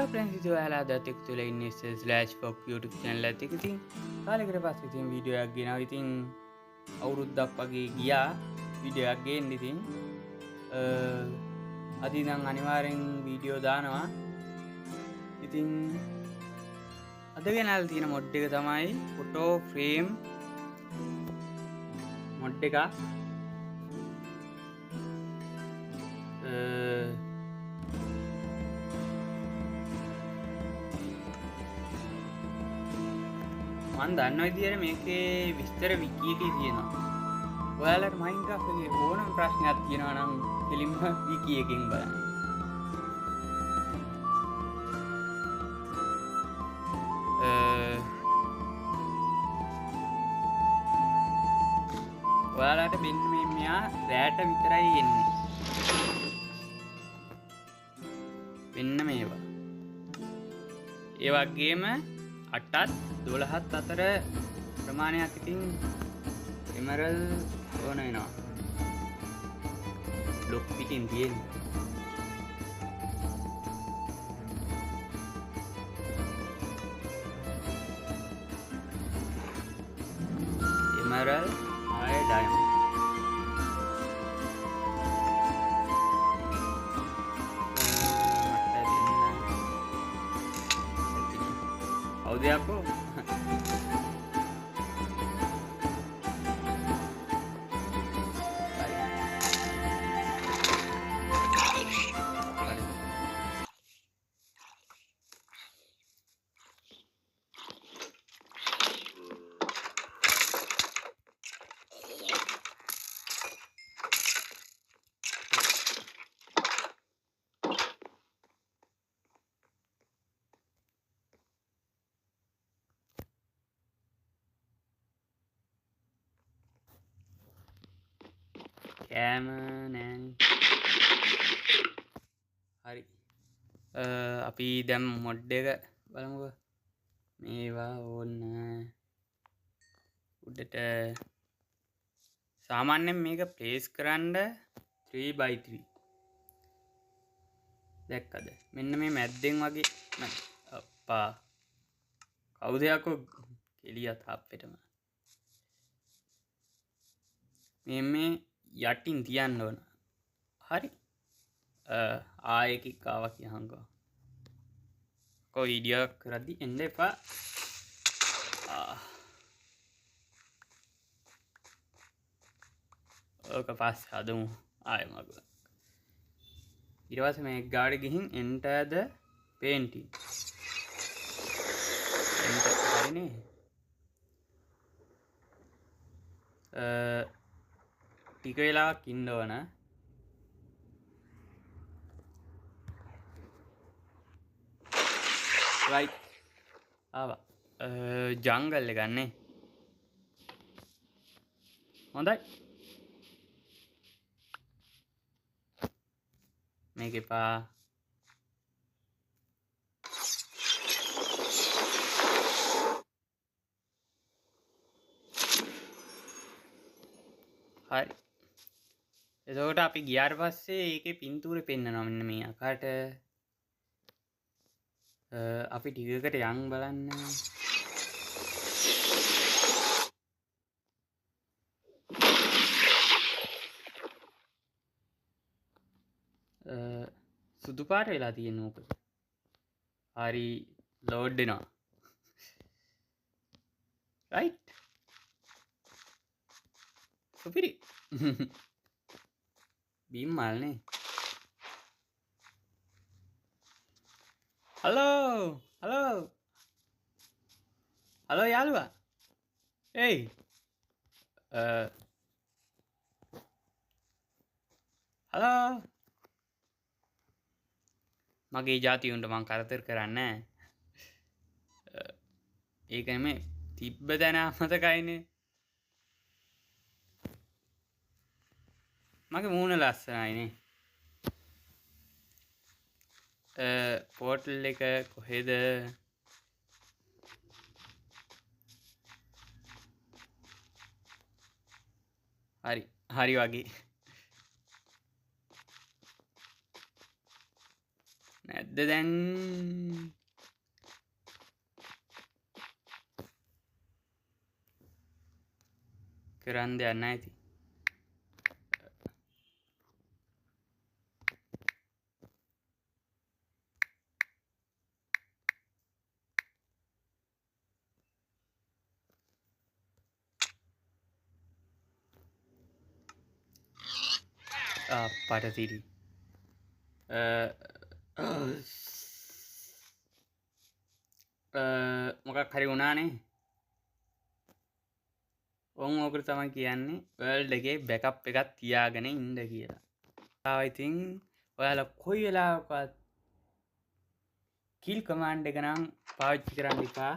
Hello friends, itu adalah detik tulis ini /vlog YouTube channel එකක් ඉතින් කාලයකට පස්සේ ඉතින් වීඩියෝ එකක් ගෙනාවා. ඉතින් අවුරුද්දක් වගේ ගියා වීඩියෝ එකක් ගේන්න. ඉතින් අද ඉඳන් අනිවාර්යෙන් වීඩියෝ දානවා. ඉතින් අද ගෙනාලා තියෙන මොඩ් එක තමයි ෆොටෝ ෆ්‍රේම් මොඩ් එක. මම දන්න විදියට මේකේ විස්තර විකි එකේ තියෙනවා. ඔයාලට Minecraft එකේ ඕනම ප්‍රශ්නයක් තියෙනවා නම් කෙලින්ම විකි එකෙන් බලන්න. ඔයාලට මෙන්න මෙයා රැට විතරයි එන්නේ. මෙන්න මේවා. ඒ වගේම 8ත් 12ත් අතර ප්‍රමාණයක් ඉතින් එමරල්ඩ් ඕන වෙනවා. ලොක් පිටින් තියෙන්නේ. එමරල්ඩ් ආය ඩයමන්ඩ්. Aku කෑම නෑනේ. හරි. අපි දැන් මොඩ් එක බලමුකෝ. මේවා ඕන්න උඩට සාමාන්‍යයෙන් මේක ප්ලේස් කරන්න 3x3 දැක්කද? මෙන්න මේ මැද්දෙන් වගේ අප්පා කවුද යකෝ කෙලියත් අප්පෙටම මේ යටින් තියන්න ඕන. හරි. ආයෙකික් ආවා කියහන්කෝ. කො වීඩියෝ කරද්දි එන්න එපා. ඕක පස්සේ හදමු ආයෙ මග. ඊට පස්සේ මේ ගාඩ ගිහින් enter the painting. enter හරිනේ. ටික වෙලාවක් ඉන්න ඕන. right ආවා. ජංගල් එක ගන්නේ. හොඳයි. මේක එපා. හරි. එතකොට අපි ගියාට පස්සේ ඒකේ පින්තූරේ පෙන්නනවා මෙන්න මේ අකට. අපි ටිකකට යන් බලන්න. සුදු පාට වෙලා තියෙන්නේ මොකද? හරි ලෝඩ් වෙනවා. right. සුපිරි. බීම් මල්නේ. හලෝ යාළුවා. ඒයි. හලෝ. මගේ ජාතියුන්ට මං කරදර කරන්නේ නැහැ. ඒක නෙමෙයි තිබ්බ දැන අමතකයිනේ. මගේ මූණ ලස්සනයිනේ. පෝටල් එක කොහෙද? හරි වගේ. නැද්ද දැන්? කරන්න දෙයක් නැහැ ඉතින්. පටතිරි මොකක් හරි වුණානේ. ඔවුන් ඕකට තමයි කියන්නේ වර්ල්ඩ් එකේ බැකප් එකක් තියාගෙන ඉන්න කියලා. ඉතින් ඔයාලා කොයි වෙලාවකවත් කිල් කමාන්ඩ් එක නම් පාවිච්චි කරන්න එපා.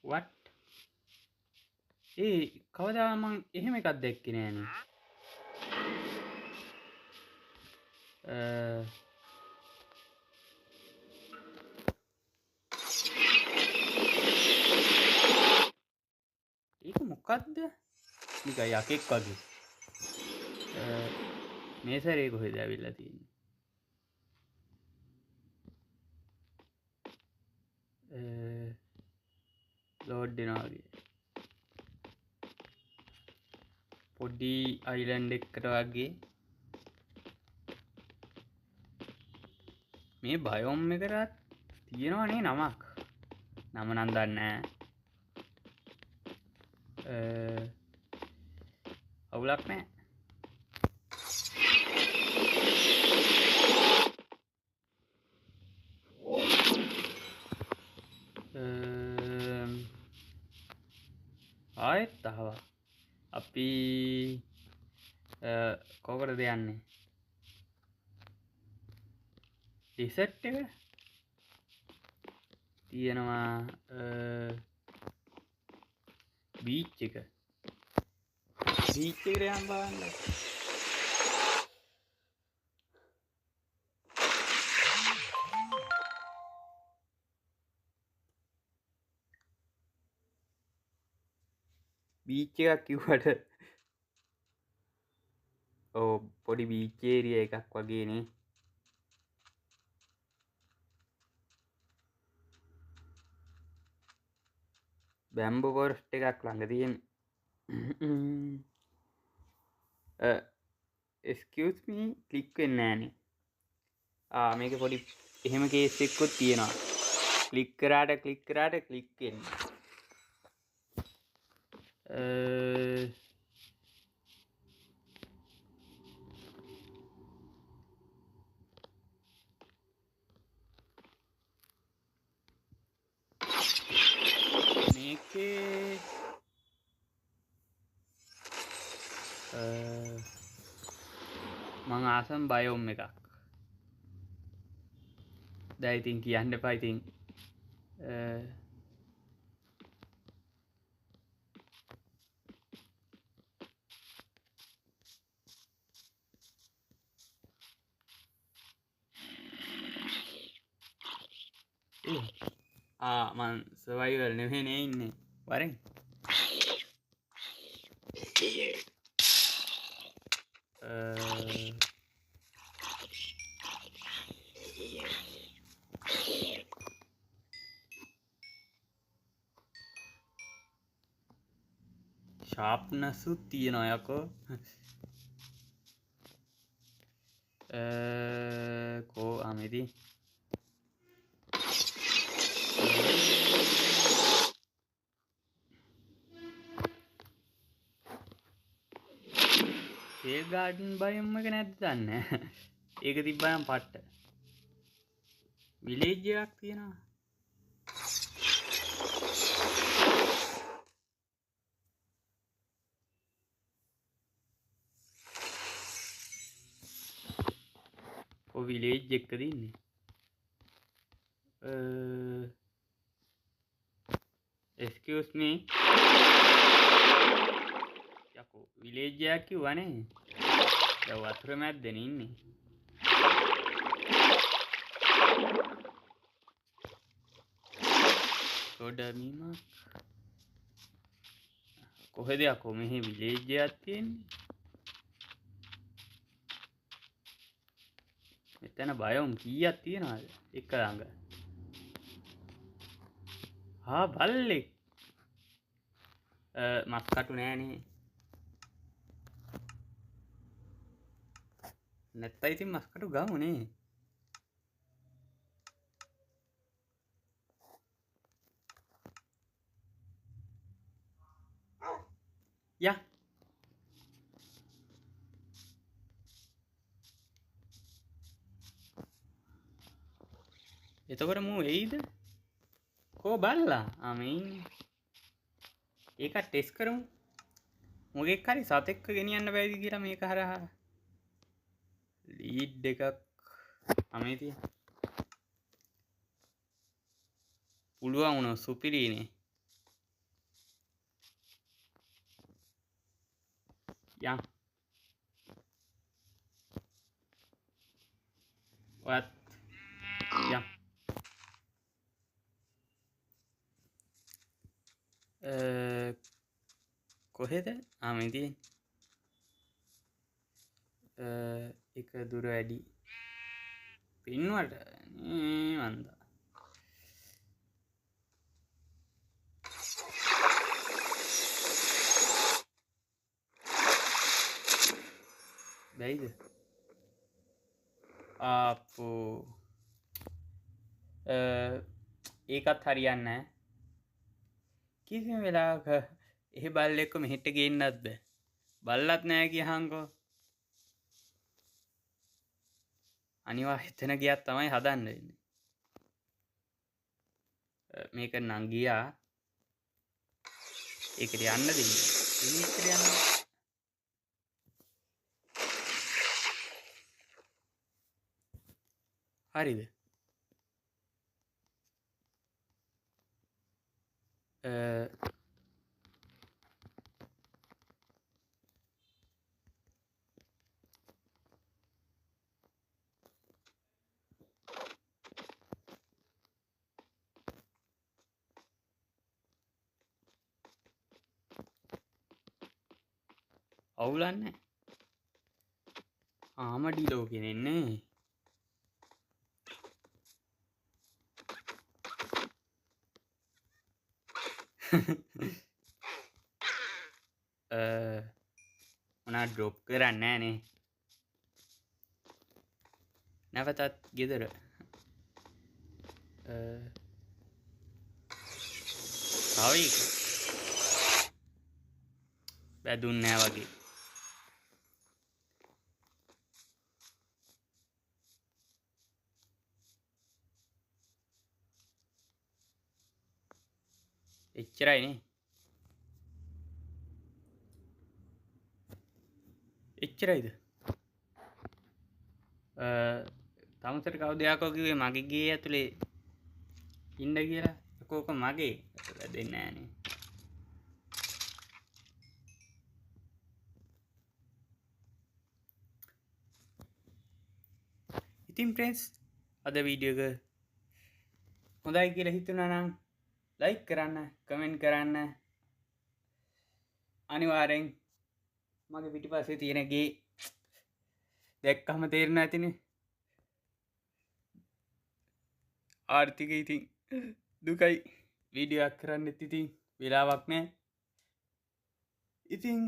what කවදා මං එහෙම එකක් දැක්කේ නෑනේ. ඒක මොකක්ද? නිකන් යකෙක් වගේ. මේ සැරේ කොහෙද ඇවිල්ලා තියෙන්නේ? ලෝඩ් වෙනවා වගේ. පොඩි අයිලන්ඩ් එකකට වගේ. මේ බයෝම් එකකට තියෙනවා නේ නමක්. නම නම් දන්නේ නැහැ. අවුලක් නැහැ. ආයෙත් ආවා. අපි කොකටද යන්නේ? ඩෙසර්ට් එක තියෙනවා. බීච් එක. බීච් එකට යන්න බලන්න. බීච් එකක් කිව්වට ඔව් පොඩි බීච් ඒරියා එකක් වගේ නේ. බැම්බෝ ෆොරස්ට් එකක් ළඟ තියෙන. excuse me ක්ලික් වෙන්නේ නෑනේ. මේක පොඩි එහෙම කේස් එකකුත් තියෙනවා. ක්ලික් කරාට ක්ලික් වෙන්නේ. මේකේ මං ආසම් බයෝම් එකක්. දැන් ඉතින් කියන්න එපා ඉතින්. මං සර්වයිවල් නෙවෙයිනේ ඉන්නේ. වරෙන්. ෂාප්නසුත් තියෙනවා යකෝ. කෝ අමිති ඒ ගාඩන් බයොම් එක නැද්ද දන්නේ. ඒක තිබ්බනම් පට්ට. විලේජ් එකක් තියෙනවා. ඔය විලේජ් එකක ඉන්නේ. excuse me යකෝ විලේජ් එකක් කිව්වනේ. දැන් වතුර මැද්දනේ ඉන්නේ. ගොඩමීමක් කොහෙද යකෝ මෙහි විලේජ් එකක් තියෙන්නේ. මෙතන බයෝම් කීයක් තියෙනවද? එක ළඟ. බල්ලෙක්. මස් කටු නෑනේ. නැත්නම් ඉතින් මස් කටු ගමුනේ. යා එතකොට මූ එයිද? කෝ බල්ලා? මේ ඉන්නේ. ඒක ටෙස්ට් කරමු. මොකෙක් හරි සතෙක්ව ගෙනියන්න බැයිද කියලා මේක හරහා. ලීඩ් එකක් අමේ තියෙන. පුළුවන් වුණා සුපිරිනේ. යම්. what යම්. කොහෙද? මේ තියෙන. එක දුර වැඩි. පින්වට මන්දා. බැයිද? ආපෝ. ඒකත් හරියන්නේ නැහැ. කිසිම වෙලාවක එහෙ බල්ලෙක්ව මෙහෙට ගේන්නත් බෑ. බල්ලත් නැහැ කියහන්කෝ. අනිවා එතන ගියත් තමයි හදන්න වෙන්නේ. මේක නම් ගියා. ඒකට යන්න දෙන්න. මේකට යන්න. හරිද? අවුලන්නේ. ආමඩිලෝ කෙනෙන්නේ. මොනා ඩ්‍රොප් කරන්නේ නෑනේ. නැවතත් ගෙදර. තවයි බැදුන්නේ නෑ වගේ. එච්චරයිනේ. එච්චරයිද? තමසට කවුදයක්කෝ කිව්වේ මගේ ගේ ඇතුලේ ඉන්න කියලා. කෝක මගේ වැදෙන්නේ නෑනේ. ඉතින් ෆ්‍රෙන්ඩ්ස් අද වීඩියෝ එක හොඳයි කියලා හිතුණා නම් ලයික් කරන්න, කමෙන්ට් කරන්න. අනිවාර්යෙන් මගේ පිටිපස්සේ තියෙන ගේ දැක්කම තේරෙන්න ඇතිනේ. ආර්ථිකය ඉතින් දුකයි. වීඩියෝ එකක් කරන්නෙත් ඉතින් වෙලාවක් නෑ. ඉතින්